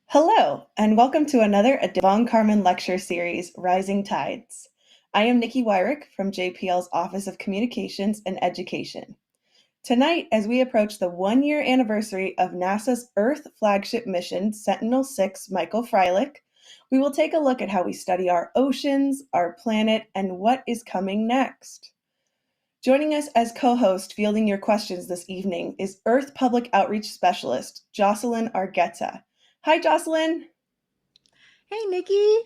Hello, and welcome to another Von Carmen lecture series, Rising Tides. I am Nikki Wyrick from JPL's Office of Communications and Education. Tonight, as we approach the one-year anniversary of NASA's Earth flagship mission, Sentinel-6 Michael Freilich, we will take a look at how we study our oceans, our planet, and what is coming next. Joining us as co-host fielding your questions this evening is Earth Public Outreach Specialist, Jocelyn Argueta. Hi, Jocelyn. Hey, Nikki.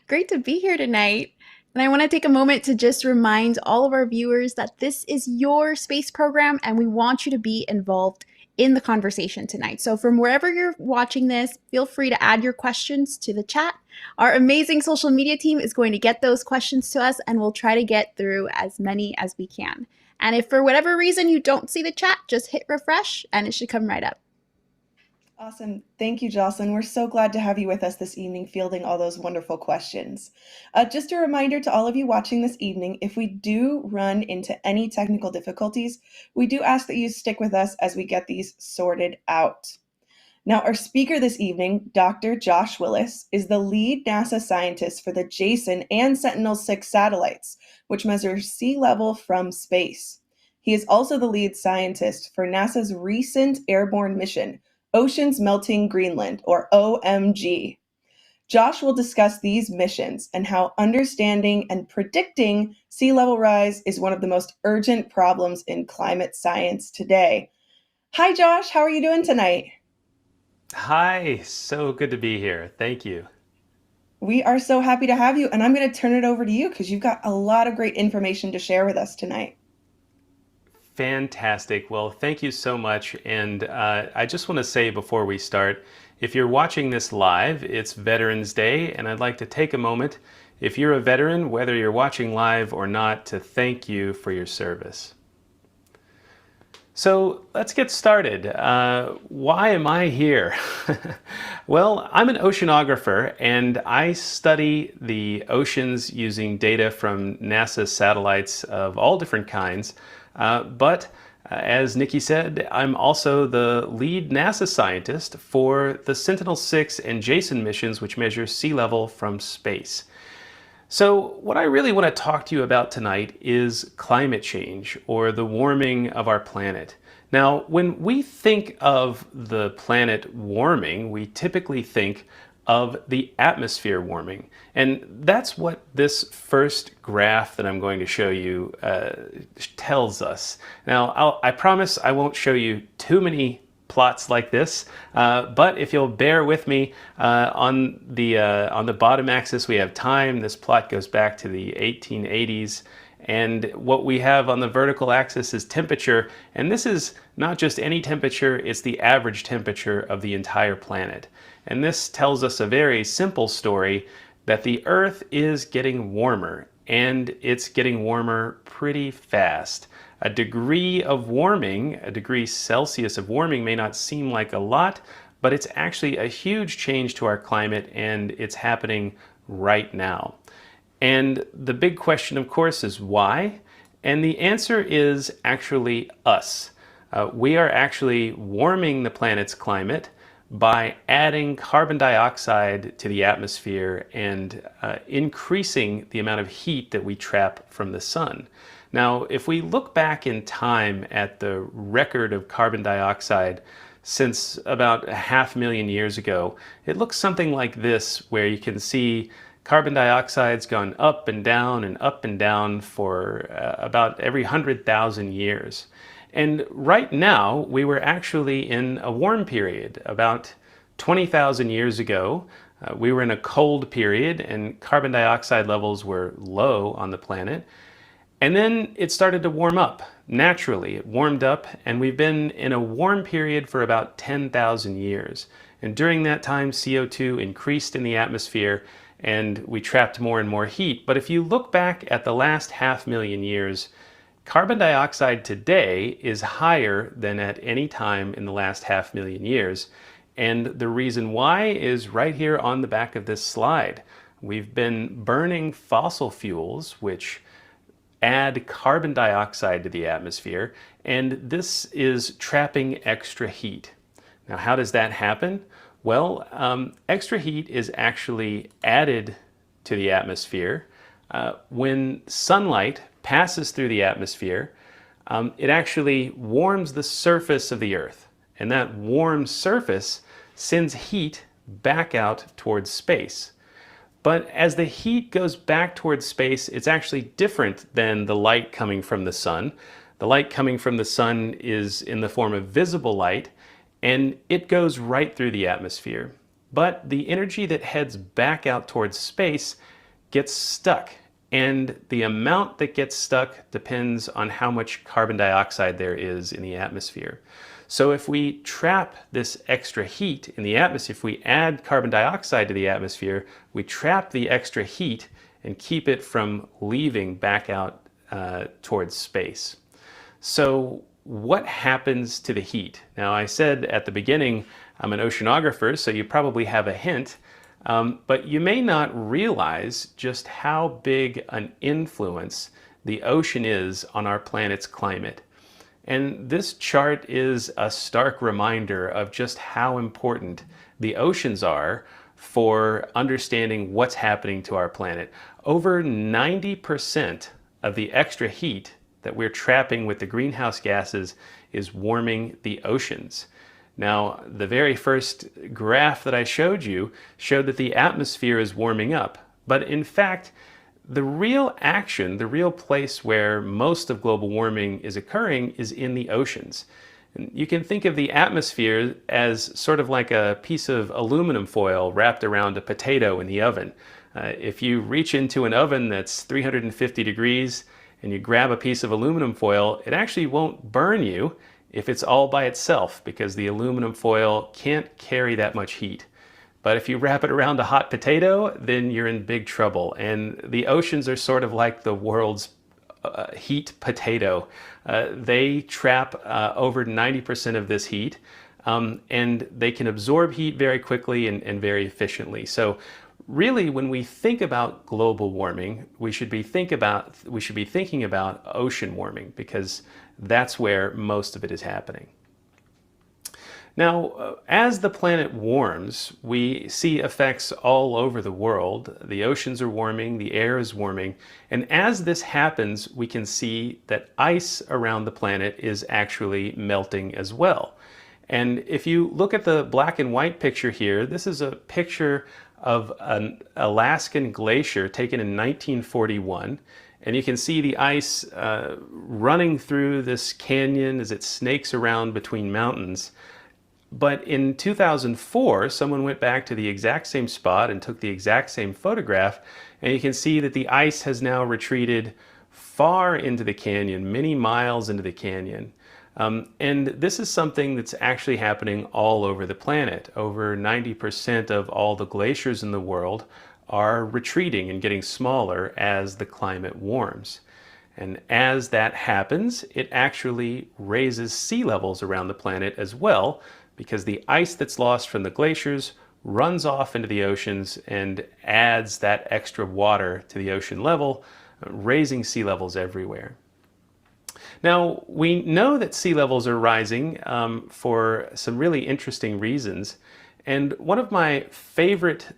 Great to be here tonight. And I want to take a moment to just remind all of our viewers that this is your space program and we want you to be involved in the conversation tonight. So, from wherever you're watching this, feel free to add your questions to the chat. Our amazing social media team is going to get those questions to us and we'll try to get through as many as we can. And if for whatever reason you don't see the chat, just hit refresh and it should come right up. Awesome. Thank you, Jocelyn. We're so glad to have you with us this evening, fielding all those wonderful questions. Just a reminder to all of you watching this evening, if we do run into any technical difficulties, we do ask that you stick with us as we get these sorted out. Now, our speaker this evening, Dr. Josh Willis, is the lead NASA scientist for the JASON and Sentinel-6 satellites, which measure sea level from space. He is also the lead scientist for NASA's recent airborne mission, Oceans Melting Greenland, or OMG. Josh will discuss these missions and how understanding and predicting sea level rise is one of the most urgent problems in climate science today. Hi, Josh. How are you doing tonight? Hi, so good to be here. Thank you. We are so happy to have you, and I'm going to turn it over to you because you've got a lot of great information to share with us tonight. Fantastic. Well, thank you so much. And I just want to say before we start, if you're watching this live, it's Veterans Day, and I'd like to take a moment, if you're a veteran, whether you're watching live or not, to thank you for your service. So let's get started. Why am I here? Well, I'm an oceanographer and I study the oceans using data from NASA satellites of all different kinds. But as Nikki said, I'm also the lead NASA scientist for the Sentinel-6 and JASON missions, which measure sea level from space. So what I really want to talk to you about tonight is climate change, or the warming of our planet. Now, when we think of the planet warming, we typically think of the atmosphere warming. And that's what this first graph that I'm going to show you tells us. Now, I promise I won't show you too many plots like this, but if you'll bear with me, on the bottom axis we have time. This plot goes back to the 1880s. And what we have on the vertical axis is temperature, and this is not just any temperature, it's the average temperature of the entire planet. And this tells us a very simple story that the Earth is getting warmer, and it's getting warmer pretty fast. A degree of warming, a degree Celsius of warming may not seem like a lot, but it's actually a huge change to our climate, and it's happening right now. And the big question, of course, is why? And the answer is actually us. We are actually warming the planet's climate by adding carbon dioxide to the atmosphere and increasing the amount of heat that we trap from the sun. Now, if we look back in time at the record of carbon dioxide since about 500,000 years ago, it looks something like this, where you can see carbon dioxide's gone up and down for about every 100,000 years. And right now, we were actually in a warm period. About 20,000 years ago, we were in a cold period and carbon dioxide levels were low on the planet. And then it started to warm up. Naturally, it warmed up, and we've been in a warm period for about 10,000 years. And during that time, CO2 increased in the atmosphere, and we trapped more and more heat. But if you look back at the last 500,000 years, carbon dioxide today is higher than at any time in the last 500,000 years. And the reason why is right here on the back of this slide. We've been burning fossil fuels, which add carbon dioxide to the atmosphere, and this is trapping extra heat. Now, how does that happen? Well, extra heat is actually added to the atmosphere when sunlight passes through the atmosphere. It actually warms the surface of the Earth, and that warm surface sends heat back out towards space. But as the heat goes back towards space, it's actually different than the light coming from the sun. The light coming from the sun is in the form of visible light, and it goes right through the atmosphere. But the energy that heads back out towards space gets stuck, and the amount that gets stuck depends on how much carbon dioxide there is in the atmosphere. So if we trap this extra heat in the atmosphere, if we add carbon dioxide to the atmosphere, we trap the extra heat and keep it from leaving back out towards space. So what happens to the heat? Now, I said at the beginning, I'm an oceanographer, so you probably have a hint, but you may not realize just how big an influence the ocean is on our planet's climate. And this chart is a stark reminder of just how important the oceans are for understanding what's happening to our planet. Over 90% of the extra heat that we're trapping with the greenhouse gases is warming the oceans. Now, the very first graph that I showed you showed that the atmosphere is warming up. But in fact, the real action, the real place where most of global warming is occurring is in the oceans. And you can think of the atmosphere as sort of like a piece of aluminum foil wrapped around a potato in the oven. If you reach into an oven that's 350 degrees and you grab a piece of aluminum foil, it actually won't burn you if it's all by itself because the aluminum foil can't carry that much heat. But if you wrap it around a hot potato, then you're in big trouble. And the oceans are sort of like the world's heat potato. They trap over 90% of this heat, and they can absorb heat very quickly and very efficiently. So really, when we think about global warming, we should be thinking about ocean warming because that's where most of it is happening. Now, as the planet warms, we see effects all over the world. The oceans are warming, the air is warming, and as this happens, we can see that ice around the planet is actually melting as well. And if you look at the black and white picture here, this is a picture of an Alaskan glacier taken in 1941. And you can see the ice running through this canyon as it snakes around between mountains. But in 2004, someone went back to the exact same spot and took the exact same photograph, and you can see that the ice has now retreated far into the canyon, many miles into the canyon. And this is something that's actually happening all over the planet. Over 90% of all the glaciers in the world are retreating and getting smaller as the climate warms. And as that happens, it actually raises sea levels around the planet as well, because the ice that's lost from the glaciers runs off into the oceans and adds that extra water to the ocean level, raising sea levels everywhere. Now, we know that sea levels are rising for some really interesting reasons. And one of my favorite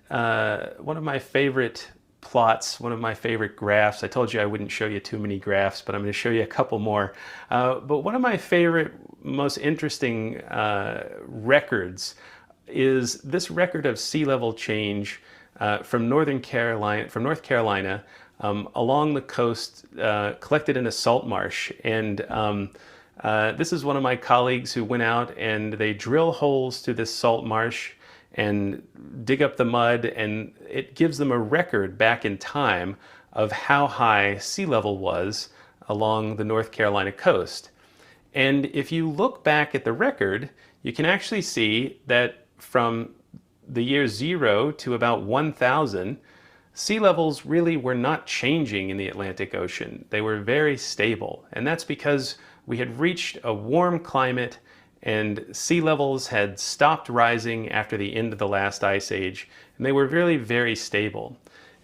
plots, one of my favorite graphs, I told you I wouldn't show you too many graphs, but I'm going to show you a couple more. But one of my favorite, most interesting records is this record of sea level change from North Carolina along the coast, collected in a salt marsh. And this is one of my colleagues who went out and they drill holes through this salt marsh and dig up the mud, and it gives them a record back in time of how high sea level was along the North Carolina coast. And if you look back at the record, you can actually see that from the year 0 to about 1000, sea levels really were not changing in the Atlantic Ocean. They were very stable, and that's because we had reached a warm climate and sea levels had stopped rising after the end of the last ice age, and they were really very stable.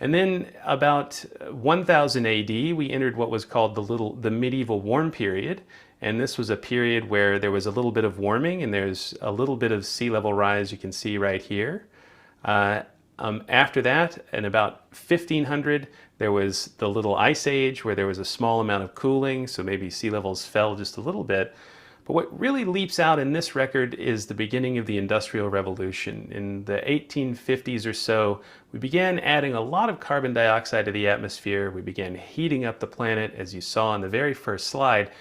And then about 1000 AD, we entered what was called the medieval warm period. And this was a period where there was a little bit of warming and there's a little bit of sea level rise you can see right here. Uh, After that, in about 1500, there was the Little Ice Age where there was a small amount of cooling, so maybe sea levels fell just a little bit. But what really leaps out in this record is the beginning of the Industrial Revolution. In the 1850s or so, we began adding a lot of carbon dioxide to the atmosphere. We began heating up the planet, as you saw in the very first slide,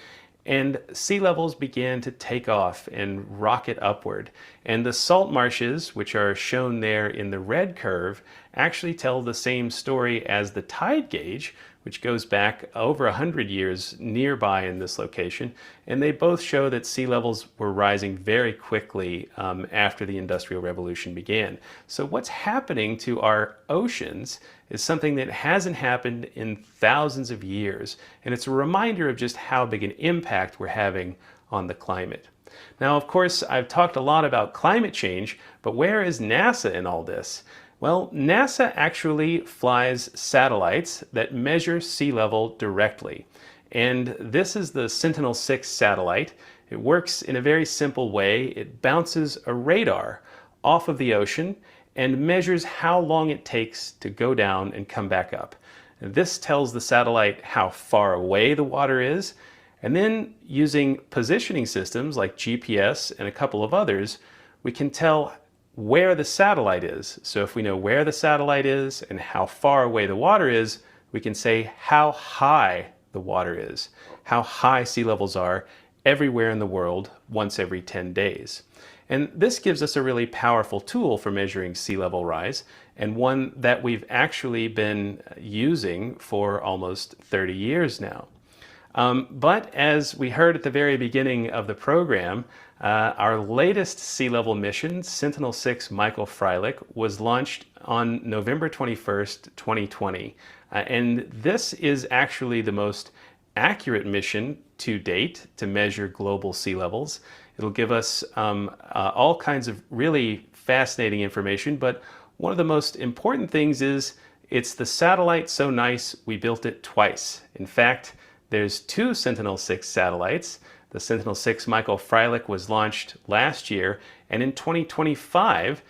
and sea levels began to take off and rocket upward. And the salt marshes, which are shown there in the red curve, actually tell the same story as the tide gauge, which goes back over 100 years nearby in this location. And they both show that sea levels were rising very quickly after the Industrial Revolution began. So what's happening to our oceans is something that hasn't happened in thousands of years. And it's a reminder of just how big an impact we're having on the climate. Now, of course, I've talked a lot about climate change, but where is NASA in all this? Well, NASA actually flies satellites that measure sea level directly. And this is the Sentinel-6 satellite. It works in a very simple way. It bounces a radar off of the ocean and measures how long it takes to go down and come back up. This tells the satellite how far away the water is, and then using positioning systems like GPS and a couple of others, we can tell where the satellite is. So if we know where the satellite is and how far away the water is, we can say how high the water is, how high sea levels are everywhere in the world once every 10 days. And this gives us a really powerful tool for measuring sea level rise, and one that we've actually been using for almost 30 years now. But as we heard at the very beginning of the program, our latest sea level mission, Sentinel-6 Michael Freilich, was launched on November 21st, 2020. And this is actually the most accurate mission to date to measure global sea levels. It'll give us all kinds of really fascinating information, but one of the most important things is it's the satellite so nice we built it twice. In fact, there's two Sentinel-6 satellites. The Sentinel-6 Michael Freilich was launched last year, and in 2025,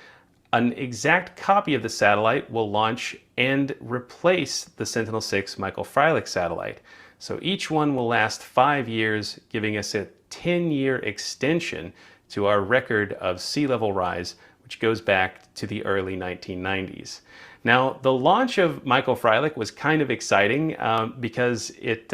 an exact copy of the satellite will launch and replace the Sentinel-6 Michael Freilich satellite. So each one will last 5 years, giving us a 10-year extension to our record of sea level rise, which goes back to the early 1990s. Now, the launch of Michael Freilich was kind of exciting because it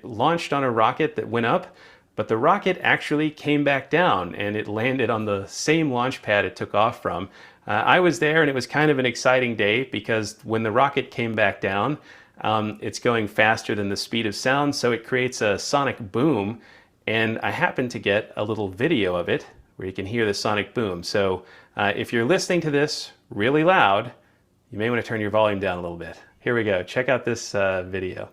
launched on a rocket that went up, but the rocket actually came back down and it landed on the same launch pad it took off from. I was there and it was kind of an exciting day because when the rocket came back down, it's going faster than the speed of sound, so it creates a sonic boom, and I happened to get a little video of it where you can hear the sonic boom. So if you're listening to this really loud, you may want to turn your volume down a little bit. Here we go. Check out this video.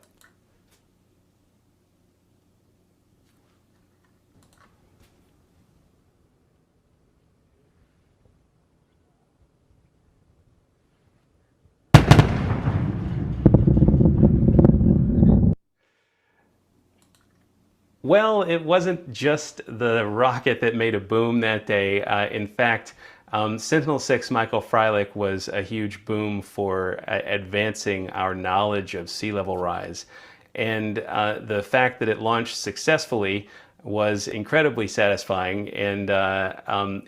Well, it wasn't just the rocket that made a boom that day. In fact, Sentinel-6 Michael Freilich was a huge boom for advancing our knowledge of sea level rise. And the fact that it launched successfully was incredibly satisfying. And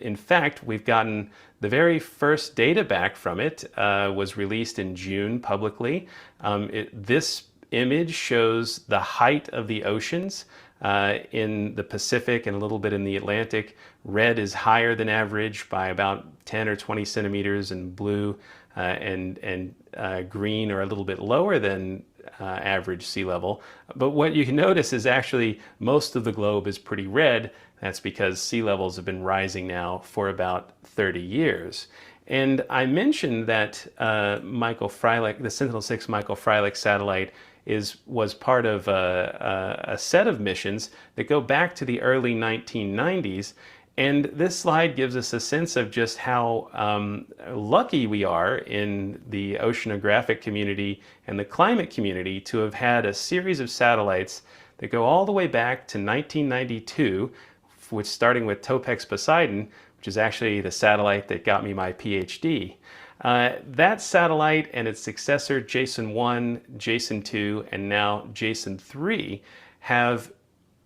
in fact, we've gotten the very first data back from it, was released in June publicly. This image shows the height of the oceans in the Pacific and a little bit in the Atlantic. Red is higher than average by about 10 or 20 centimeters, and blue and green are a little bit lower than average sea level. But what you can notice is actually most of the globe is pretty red. That's because sea levels have been rising now for about 30 years. And I mentioned that Michael Freilich, the Sentinel-6 Michael Freilich satellite, was part of a set of missions that go back to the early 1990s. And this slide gives us a sense of just how lucky we are in the oceanographic community and the climate community to have had a series of satellites that go all the way back to 1992, which starting with Topex Poseidon, which is actually the satellite that got me my PhD. That satellite and its successor, Jason 1, Jason 2, and now Jason 3, have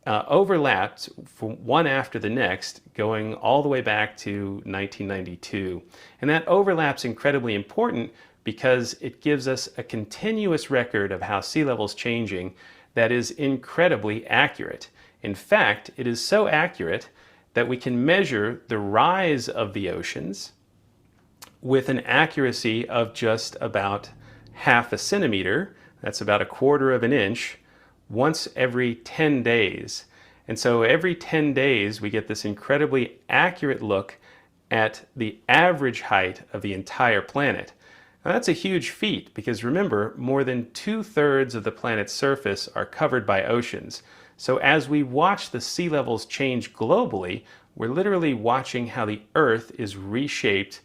overlapped from one after the next, going all the way back to 1992. And that overlap's incredibly important because it gives us a continuous record of how sea level's changing that is incredibly accurate. In fact, it is so accurate that we can measure the rise of the oceans with an accuracy of just about half a centimeter, that's about a quarter of an inch, once every 10 days. And so every 10 days we get this incredibly accurate look at the average height of the entire planet. Now that's a huge feat because remember, more than 2/3 of the planet's surface are covered by oceans. So as we watch the sea levels change globally, we're literally watching how the Earth is reshaped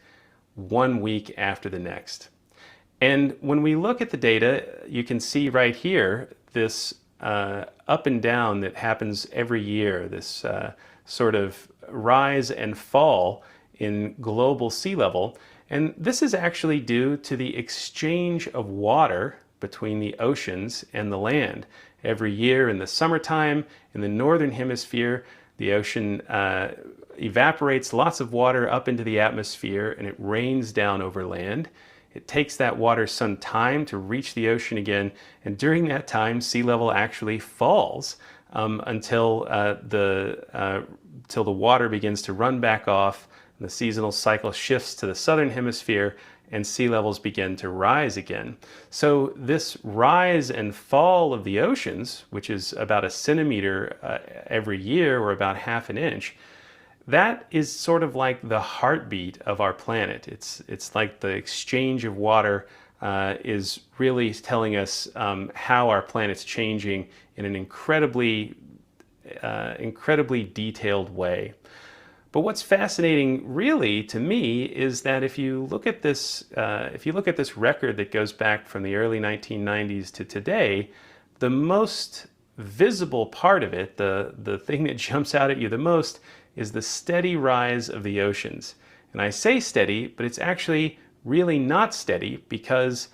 one week after the next. And when we look at the data, you can see right here this up and down that happens every year, this sort of rise and fall in global sea level. And this is actually due to the exchange of water between the oceans and the land. Every year in the summertime, in the northern hemisphere, the ocean evaporates lots of water up into the atmosphere and it rains down over land. It takes that water some time to reach the ocean again, and during that time, sea level actually falls until the water begins to run back off, and the seasonal cycle shifts to the southern hemisphere, and sea levels begin to rise again. So this rise and fall of the oceans, which is about a centimeter every year, or about half an inch, that is sort of like the heartbeat of our planet. It's like the exchange of water is really telling us how our planet's changing in an incredibly detailed way. But what's fascinating, really, to me, is that if you look at this record that goes back from the early 1990s to today, the most visible part of it, the thing that jumps out at you the most, is the steady rise of the oceans. And I say steady, but it's actually really not steady because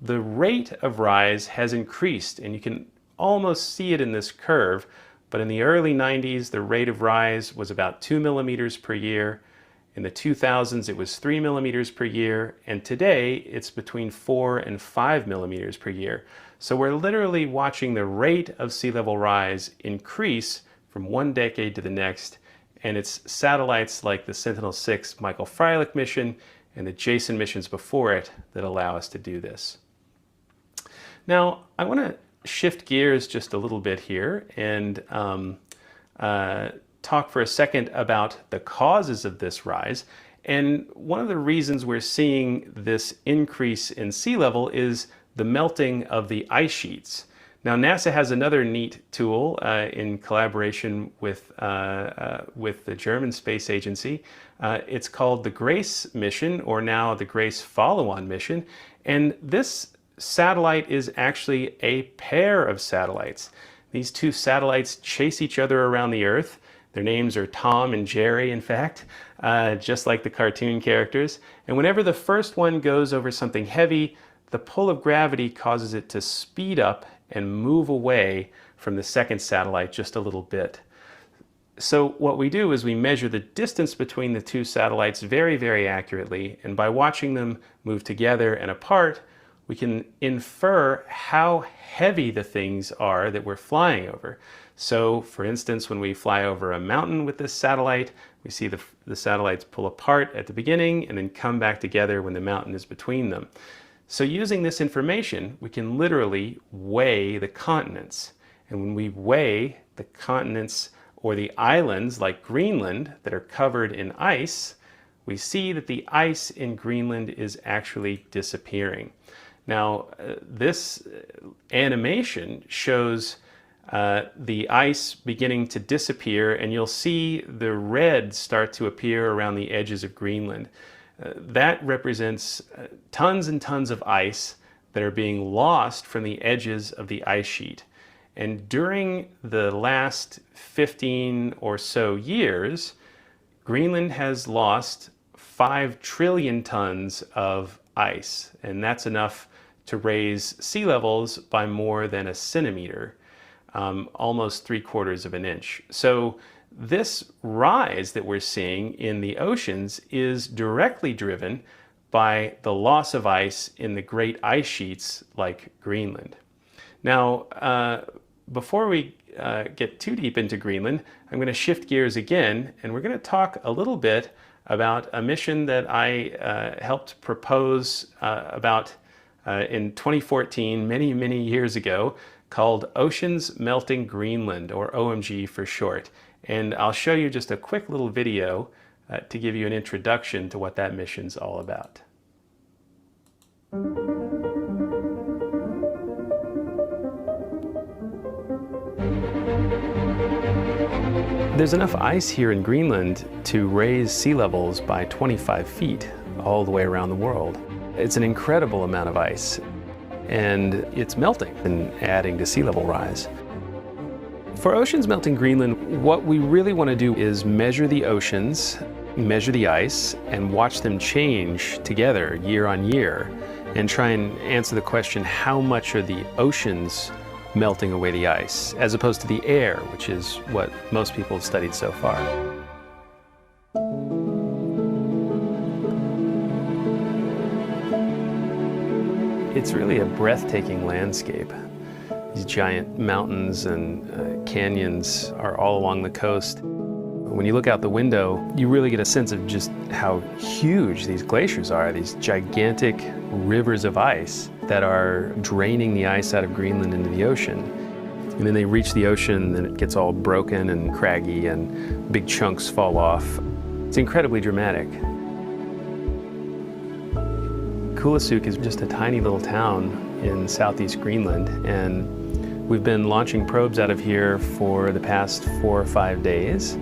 the rate of rise has increased, and you can almost see it in this curve. But in the early 90s, the rate of rise was about 2 millimeters per year. In the 2000s, it was 3 millimeters per year. And today, it's between 4 and 5 millimeters per year. So we're literally watching the rate of sea level rise increase from one decade to the next. And it's satellites like the Sentinel-6 Michael Freilich mission and the Jason missions before it that allow us to do this. Now, I want to shift gears just a little bit here and talk for a second about the causes of this rise. And one of the reasons we're seeing this increase in sea level is the melting of the ice sheets. Now, NASA has another neat tool in collaboration with the German Space Agency. It's called the GRACE mission, or now the GRACE follow-on mission. And this satellite is actually a pair of satellites. These two satellites chase each other around the Earth. Their names are Tom and Jerry, in fact, just like the cartoon characters. And whenever the first one goes over something heavy, the pull of gravity causes it to speed up and move away from the second satellite just a little bit. So what we do is we measure the distance between the two satellites very, very accurately, and by watching them move together and apart, we can infer how heavy the things are that we're flying over. So, for instance, when we fly over a mountain with this satellite, we see the satellites pull apart at the beginning and then come back together when the mountain is between them. So using this information, we can literally weigh the continents. And when we weigh the continents or the islands like Greenland that are covered in ice, we see that the ice in Greenland is actually disappearing. Now, this animation shows the ice beginning to disappear, and you'll see the red start to appear around the edges of Greenland. That represents tons and tons of ice that are being lost from the edges of the ice sheet. And during the last 15 or so years, Greenland has lost 5 trillion tons of ice, and that's enough to raise sea levels by more than a centimeter, almost 3/4 of an inch. So this rise that we're seeing in the oceans is directly driven by the loss of ice in the great ice sheets like Greenland. Now, before we get too deep into Greenland, I'm going to shift gears again, and we're going to talk a little bit about a mission that I helped propose about in 2014, many, many years ago, called Oceans Melting Greenland, or OMG for short. And I'll show you just a quick little video to give you an introduction to what that mission's all about. There's enough ice here in Greenland to raise sea levels by 25 feet all the way around the world. It's an incredible amount of ice, and it's melting and adding to sea level rise. For Oceans Melting Greenland, what we really want to do is measure the oceans, measure the ice, and watch them change together year on year, and try and answer the question, how much are the oceans melting away the ice, as opposed to the air, which is what most people have studied so far. It's really a breathtaking landscape. These giant mountains and canyons are all along the coast. When you look out the window, you really get a sense of just how huge these glaciers are, these gigantic rivers of ice that are draining the ice out of Greenland into the ocean. And then they reach the ocean and it gets all broken and craggy and big chunks fall off. It's incredibly dramatic. Kulasuk is just a tiny little town in southeast Greenland, and we've been launching probes out of here for the past 4 or 5 days.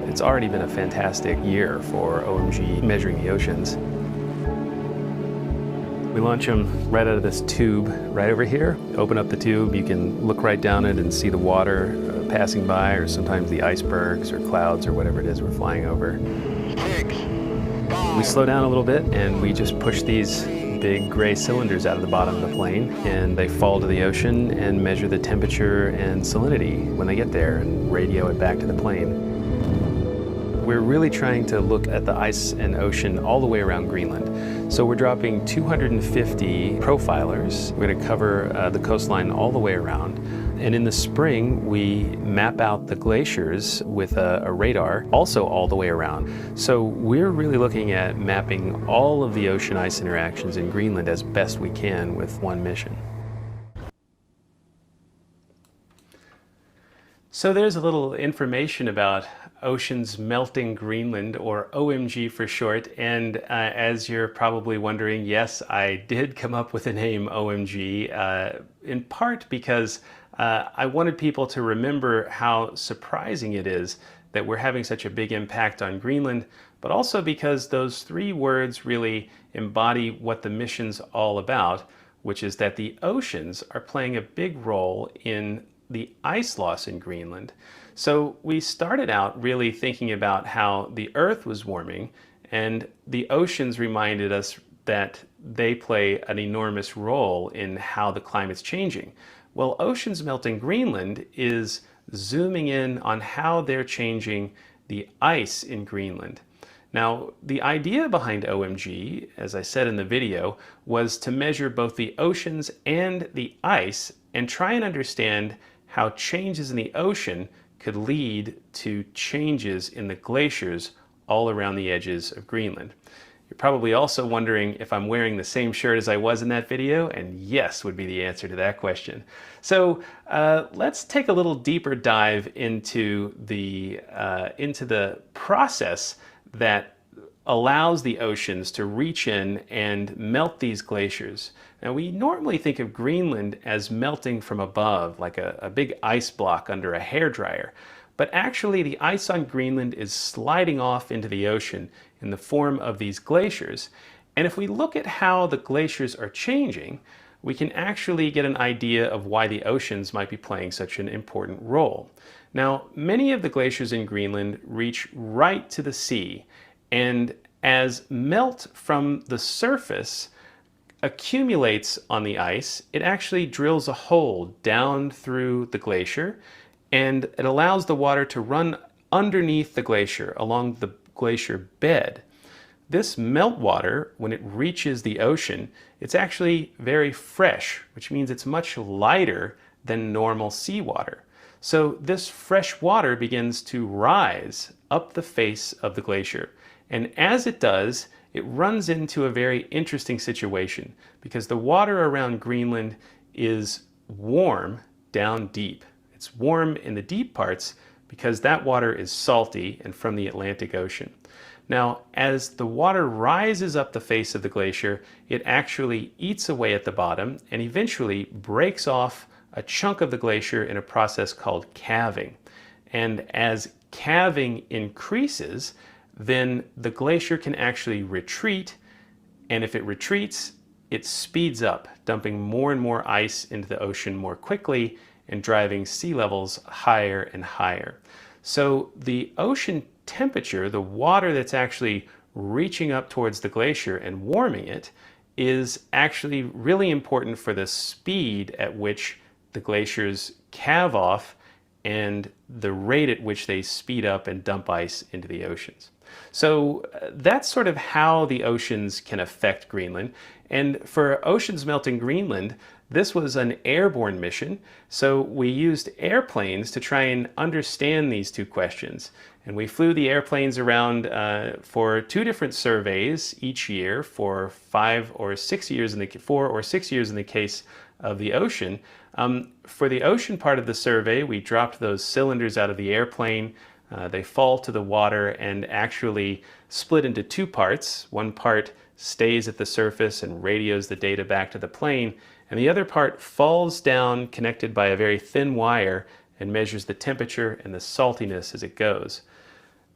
It's already been a fantastic year for OMG measuring the oceans. We launch them right out of this tube right over here. Open up the tube, you can look right down it and see the water passing by, or sometimes the icebergs or clouds or whatever it is we're flying over. 6, 5. We slow down a little bit and we just push these big gray cylinders out of the bottom of the plane, and they fall to the ocean and measure the temperature and salinity when they get there and radio it back to the plane. We're really trying to look at the ice and ocean all the way around Greenland. So we're dropping 250 profilers. We're going to cover the coastline all the way around. And in the spring, we map out the glaciers with a radar, also all the way around. So we're really looking at mapping all of the ocean-ice interactions in Greenland as best we can with one mission. So there's a little information about Oceans Melting Greenland, or OMG for short. And as you're probably wondering, yes, I did come up with the name OMG, in part because I wanted people to remember how surprising it is that we're having such a big impact on Greenland, but also because those 3 words really embody what the mission's all about, which is that the oceans are playing a big role in the ice loss in Greenland. So we started out really thinking about how the Earth was warming, and the oceans reminded us that they play an enormous role in how the climate's changing. Well, Oceans Melting Greenland is zooming in on how they're changing the ice in Greenland. Now, the idea behind OMG, as I said in the video, was to measure both the oceans and the ice and try and understand how changes in the ocean could lead to changes in the glaciers all around the edges of Greenland. You're probably also wondering if I'm wearing the same shirt as I was in that video, and yes would be the answer to that question. So let's take a little deeper dive into the process that allows the oceans to reach in and melt these glaciers. Now, we normally think of Greenland as melting from above, like a big ice block under a hairdryer. But actually, the ice on Greenland is sliding off into the ocean in the form of these glaciers. And if we look at how the glaciers are changing, we can actually get an idea of why the oceans might be playing such an important role. Now, many of the glaciers in Greenland reach right to the sea, and as melt from the surface accumulates on the ice, it actually drills a hole down through the glacier, and it allows the water to run underneath the glacier along the glacier bed. This meltwater, when it reaches the ocean, it's actually very fresh, which means it's much lighter than normal seawater. So this fresh water begins to rise up the face of the glacier. And as it does, it runs into a very interesting situation because the water around Greenland is warm down deep. It's warm in the deep parts because that water is salty and from the Atlantic Ocean. Now, as the water rises up the face of the glacier, it actually eats away at the bottom and eventually breaks off a chunk of the glacier in a process called calving. And as calving increases, then the glacier can actually retreat, and if it retreats, it speeds up, dumping more and more ice into the ocean more quickly and driving sea levels higher and higher. So the ocean temperature, the water that's actually reaching up towards the glacier and warming it, is actually really important for the speed at which the glaciers calve off and the rate at which they speed up and dump ice into the oceans. So that's sort of how the oceans can affect Greenland. And for Oceans Melting Greenland, this was an airborne mission. So we used airplanes to try and understand these two questions. And we flew the airplanes around for 2 different surveys each year for 4 or 6 years in the case of the ocean. For the ocean part of the survey, we dropped those cylinders out of the airplane. They fall to the water and actually split into 2 parts. One part stays at the surface and radios the data back to the plane, and the other part falls down connected by a very thin wire and measures the temperature and the saltiness as it goes.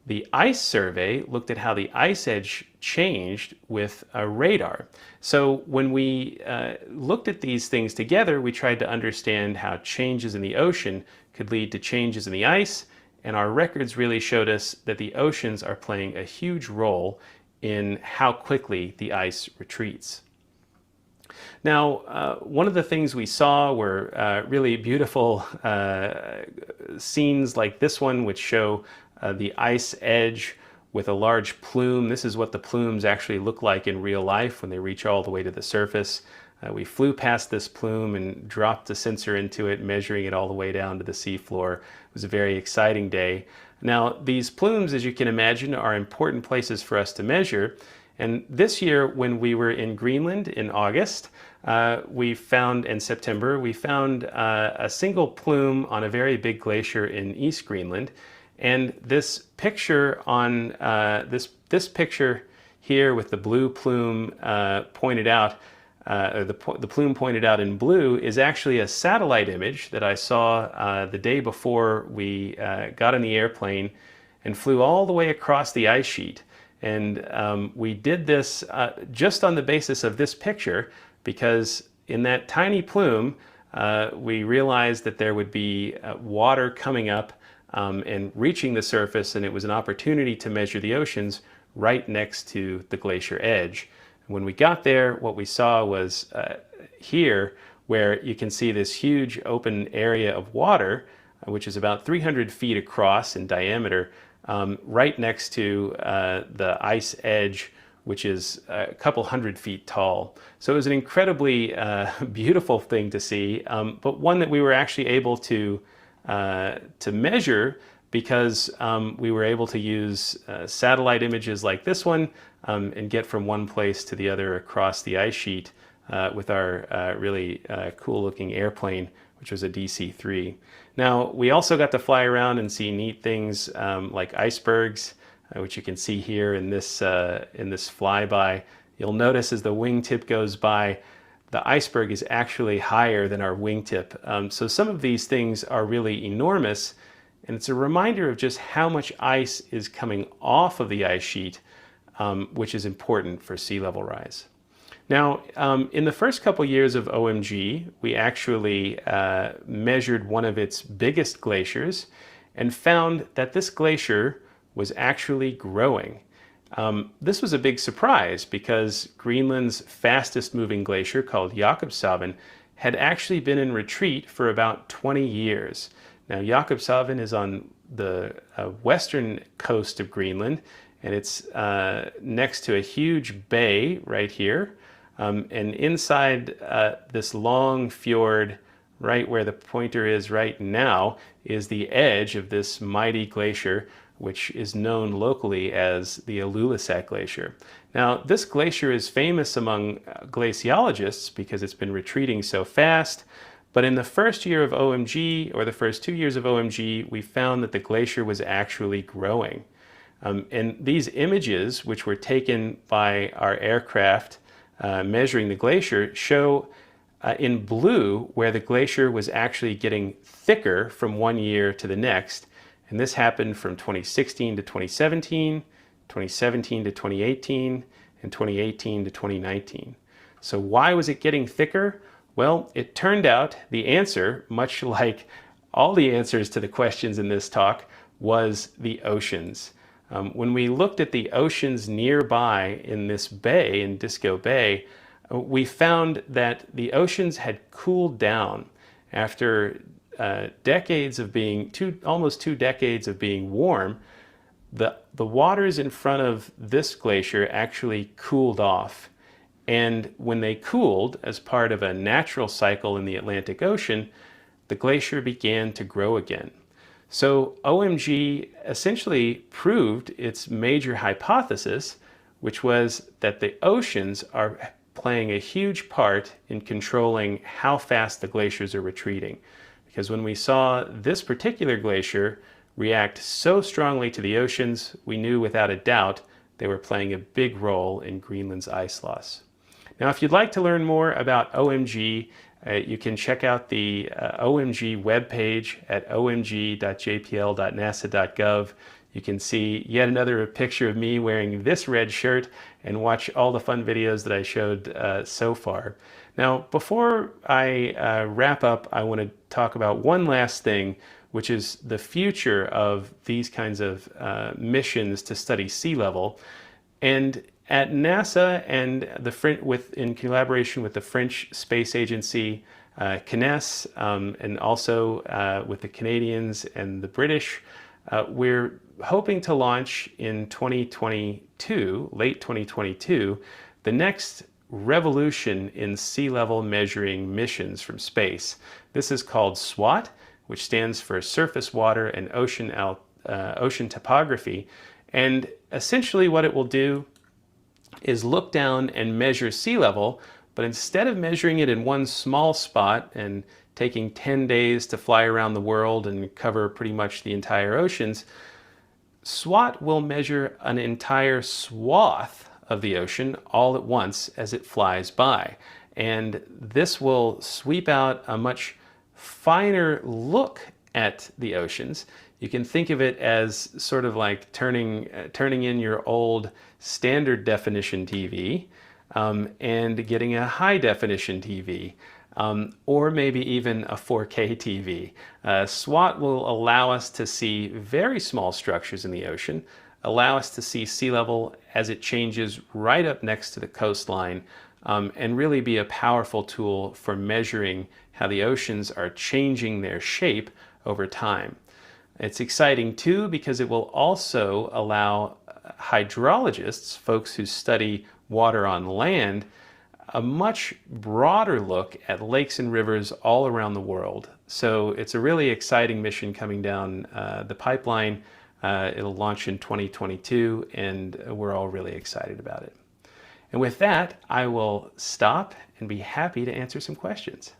The ice survey looked at how the ice edge changed with a radar. So when we looked at these things together, we tried to understand how changes in the ocean could lead to changes in the ice, and our records really showed us that the oceans are playing a huge role in how quickly the ice retreats. Now, one of the things we saw were really beautiful scenes like this one, which show the ice edge with a large plume. This is what the plumes actually look like in real life when they reach all the way to the surface. We flew past this plume and dropped a sensor into it, measuring it all the way down to the seafloor. It was a very exciting day. Now, these plumes, as you can imagine, are important places for us to measure. And this year, when we were in Greenland in August, in September, we found a single plume on a very big glacier in East Greenland. And this picture on this picture here with the blue plume pointed out, the plume pointed out in blue, is actually a satellite image that I saw the day before we got in the airplane and flew all the way across the ice sheet. And we did this just on the basis of this picture, because in that tiny plume, we realized that there would be water coming up and reaching the surface, and it was an opportunity to measure the oceans right next to the glacier edge. When we got there, what we saw was here, where you can see this huge open area of water, which is about 300 feet across in diameter, right next to the ice edge, which is a couple 100 feet tall. So it was an incredibly beautiful thing to see, but one that we were actually able to measure because we were able to use satellite images like this one and get from one place to the other across the ice sheet with our really cool looking airplane, which was a DC-3. Now, we also got to fly around and see neat things like icebergs. which you can see here in this flyby. You'll notice as the wingtip goes by, the iceberg is actually higher than our wingtip. So some of these things are really enormous, and it's a reminder of just how much ice is coming off of the ice sheet, which is important for sea level rise. Now, in the first couple years of OMG, we actually measured one of its biggest glaciers and found that this glacier was actually growing. This was a big surprise because Greenland's fastest moving glacier, called Jakobshavn, had actually been in retreat for about 20 years. Now, Jakobshavn is on the western coast of Greenland, and it's next to a huge bay right here. And inside this long fjord, right where the pointer is right now, is the edge of this mighty glacier, which is known locally as the Ilulissat Glacier. Now, this glacier is famous among glaciologists because it's been retreating so fast, but in the first year of OMG, or the first 2 years of OMG, we found that the glacier was actually growing. And these images, which were taken by our aircraft measuring the glacier, show in blue where the glacier was actually getting thicker from one year to the next. And this happened from 2016 to 2017, 2017 to 2018, and 2018 to 2019. So why was it getting thicker? Well, it turned out the answer, much like all the answers to the questions in this talk, was the oceans. When we looked at the oceans nearby in this bay, in Disco Bay, we found that the oceans had cooled down after decades of being, almost 2 decades of being warm. The waters in front of this glacier actually cooled off. And when they cooled, as part of a natural cycle in the Atlantic Ocean, the glacier began to grow again. So OMG essentially proved its major hypothesis, which was that the oceans are playing a huge part in controlling how fast the glaciers are retreating. Because when we saw this particular glacier react so strongly to the oceans, we knew without a doubt they were playing a big role in Greenland's ice loss. Now, if you'd like to learn more about OMG, you can check out the OMG webpage at omg.jpl.nasa.gov. You can see yet another picture of me wearing this red shirt and watch all the fun videos that I showed so far. Now, before I wrap up, I want to talk about one last thing, which is the future of these kinds of missions to study sea level. And at NASA and in collaboration with the French Space Agency, CNES, and also with the Canadians and the British, we're hoping to launch in 2022, late 2022, the next revolution in sea level measuring missions from space. This is called SWOT, which stands for Surface Water and Ocean Topography. And essentially what it will do is look down and measure sea level, but instead of measuring it in one small spot and taking 10 days to fly around the world and cover pretty much the entire oceans, SWOT will measure an entire swath of the ocean all at once as it flies by. And this will sweep out a much finer look at the oceans. You can think of it as sort of like turning in your old standard definition TV and getting a high definition TV, or maybe even a 4K TV. SWOT will allow us to see very small structures in the ocean, allow us to see sea level as it changes right up next to the coastline, and really be a powerful tool for measuring how the oceans are changing their shape over time. It's exciting too because it will also allow hydrologists, folks who study water on land, a much broader look at lakes and rivers all around the world. So it's a really exciting mission coming down the pipeline. It'll launch in 2022, and we're all really excited about it. And with that, I will stop and be happy to answer some questions.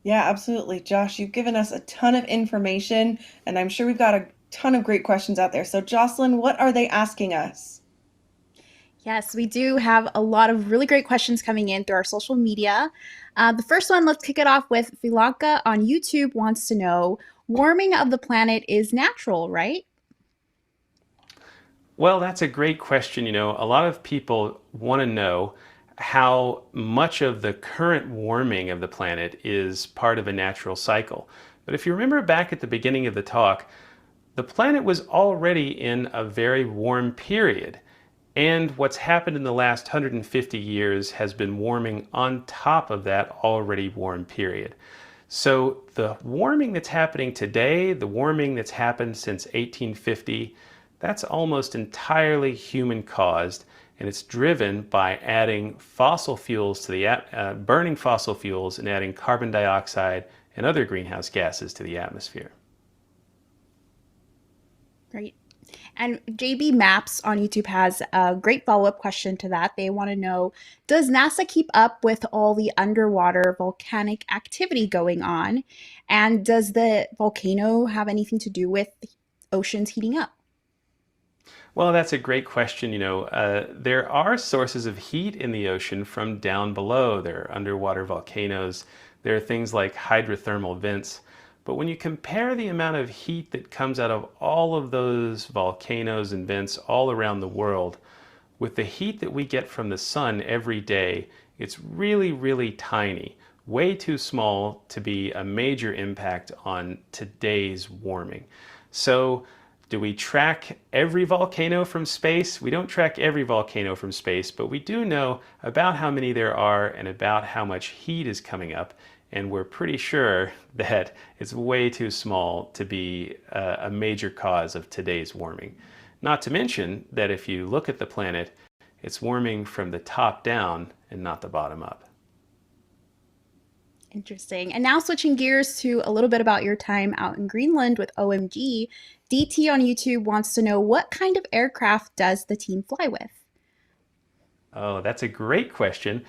Yeah, absolutely. Josh, you've given us a ton of information, and I'm sure we've got a ton of great questions out there. So, Jocelyn, what are they asking us? Yes, we do have a lot of really great questions coming in through our social media. The first one, let's kick it off with Filanka on YouTube wants to know warming of the planet is natural, right? Well, that's a great question. A lot of people want to know how much of the current warming of the planet is part of a natural cycle. But if you remember back at the beginning of the talk, the planet was already in a very warm period. And what's happened in the last 150 years has been warming on top of that already warm period. So the warming that's happening today, the warming that's happened since 1850, that's almost entirely human caused, and it's driven by adding fossil fuels to the burning fossil fuels and adding carbon dioxide and other greenhouse gases to the atmosphere. Great. And JB Maps on YouTube has a great follow up question to that. They want to know, does NASA keep up with all the underwater volcanic activity going on? And does the volcano have anything to do with oceans heating up? Well, that's a great question. There are sources of heat in the ocean from down below. There are underwater volcanoes. There are things like hydrothermal vents. But when you compare the amount of heat that comes out of all of those volcanoes and vents all around the world, with the heat that we get from the sun every day, it's really, really tiny, way too small to be a major impact on today's warming. So, do we track every volcano from space? We don't track every volcano from space, but we do know about how many there are and about how much heat is coming up. And we're pretty sure that it's way too small to be a major cause of today's warming. Not to mention that if you look at the planet, it's warming from the top down and not the bottom up. Interesting. And now switching gears to a little bit about your time out in Greenland with OMG, DT on YouTube wants to know what kind of aircraft does the team fly with? Oh, that's a great question.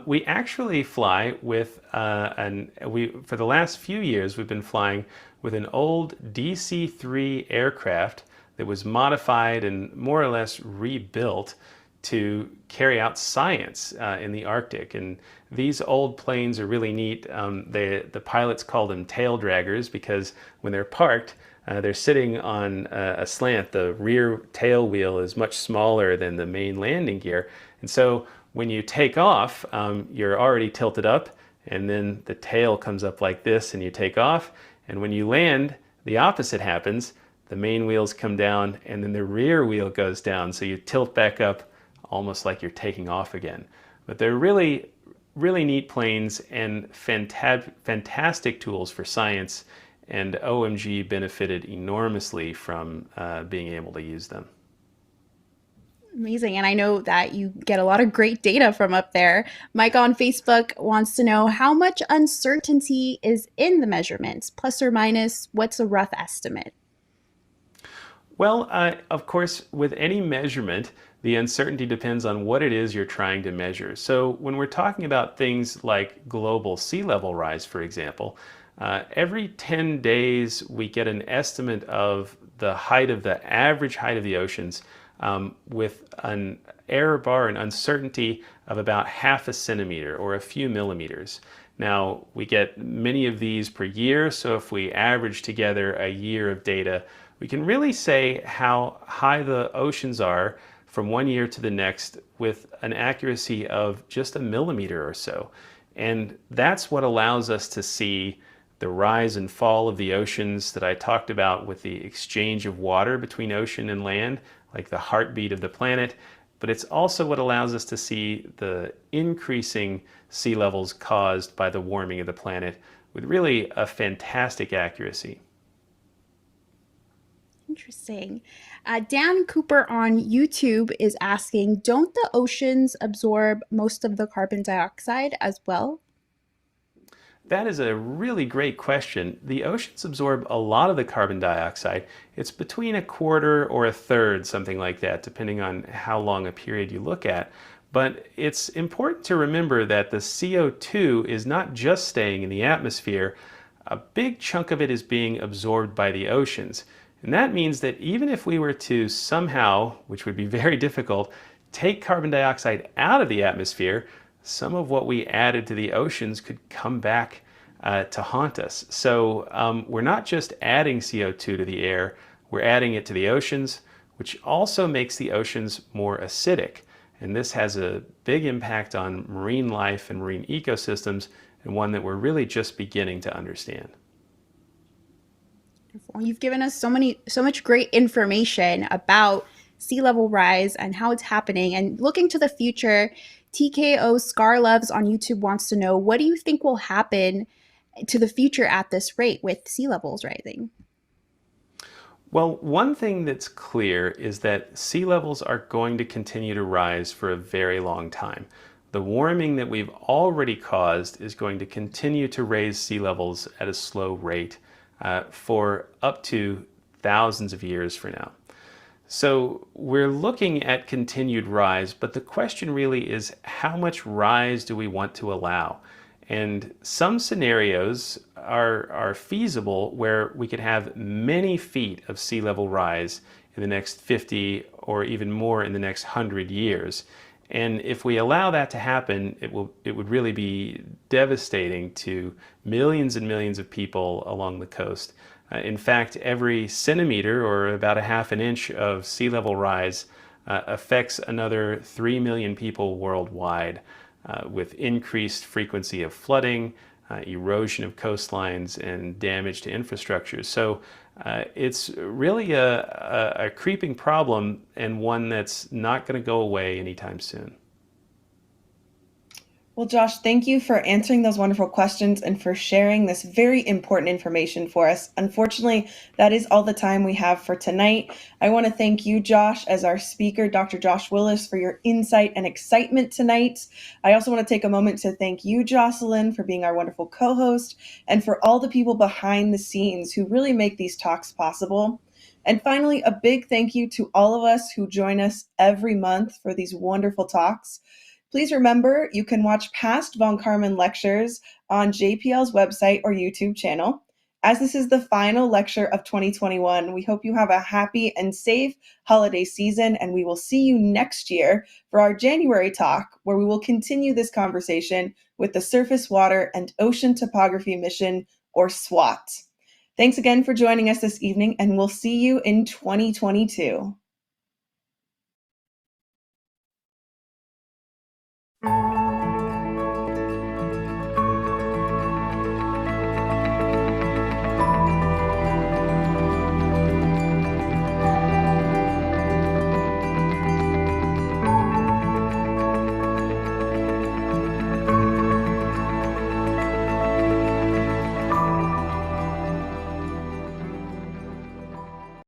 We actually fly with for the last few years, we've been flying with an old DC-3 aircraft that was modified and more or less rebuilt to carry out science in the Arctic. And these old planes are really neat. The pilots call them tail draggers because when they're parked, they're sitting on a slant. The rear tail wheel is much smaller than the main landing gear. And so when you take off, you're already tilted up, and then the tail comes up like this and you take off. And when you land, the opposite happens. The main wheels come down and then the rear wheel goes down. So you tilt back up almost like you're taking off again. But they're really, really neat planes and fantastic tools for science. And OMG benefited enormously from being able to use them. Amazing. And I know that you get a lot of great data from up there. Mike on Facebook wants to know how much uncertainty is in the measurements, plus or minus, what's a rough estimate? Well, of course, with any measurement, the uncertainty depends on what it is you're trying to measure. So when we're talking about things like global sea level rise, for example, every 10 days we get an estimate of the average height of the oceans with an error bar and uncertainty of about half a centimeter or a few millimeters. Now, we get many of these per year, so if we average together a year of data, we can really say how high the oceans are from one year to the next with an accuracy of just a millimeter or so. And that's what allows us to see the rise and fall of the oceans that I talked about with the exchange of water between ocean and land, like the heartbeat of the planet. But it's also what allows us to see the increasing sea levels caused by the warming of the planet with really a fantastic accuracy. Interesting. Dan Cooper on YouTube is asking, don't the oceans absorb most of the carbon dioxide as well? That is a really great question. The oceans absorb a lot of the carbon dioxide. It's between a quarter or a third, something like that, depending on how long a period you look at. But it's important to remember that the CO2 is not just staying in the atmosphere. A big chunk of it is being absorbed by the oceans. And that means that even if we were to somehow, which would be very difficult, take carbon dioxide out of the atmosphere, some of what we added to the oceans could come back to haunt us. So we're not just adding CO2 to the air, we're adding it to the oceans, which also makes the oceans more acidic. And this has a big impact on marine life and marine ecosystems, and one that we're really just beginning to understand. You've given us so much great information about sea level rise and how it's happening. And looking to the future, TKO Scarloves on YouTube wants to know, what do you think will happen to the future at this rate with sea levels rising? Well, one thing that's clear is that sea levels are going to continue to rise for a very long time. The warming that we've already caused is going to continue to raise sea levels at a slow rate for up to thousands of years from now. So we're looking at continued rise, but the question really is, how much rise do we want to allow? And some scenarios are feasible where we could have many feet of sea level rise in the next 50 or even more in the next 100 years. And if we allow that to happen, it would really be devastating to millions and millions of people along the coast. In fact, every centimeter, or about a half an inch, of sea level rise affects another 3 million people worldwide, with increased frequency of flooding, erosion of coastlines, and damage to infrastructure. So it's really a creeping problem, and one that's not going to go away anytime soon. Well, Josh, thank you for answering those wonderful questions and for sharing this very important information for us. Unfortunately, that is all the time we have for tonight. I want to thank you, Josh, as our speaker, Dr. Josh Willis, for your insight and excitement tonight. I also want to take a moment to thank you, Jocelyn, for being our wonderful co-host, and for all the people behind the scenes who really make these talks possible. And finally, a big thank you to all of us who join us every month for these wonderful talks. Please remember, you can watch past Von Karman lectures on JPL's website or YouTube channel. As this is the final lecture of 2021, we hope you have a happy and safe holiday season, and we will see you next year for our January talk, where we will continue this conversation with the Surface Water and Ocean Topography Mission, or SWOT. Thanks again for joining us this evening, and we'll see you in 2022.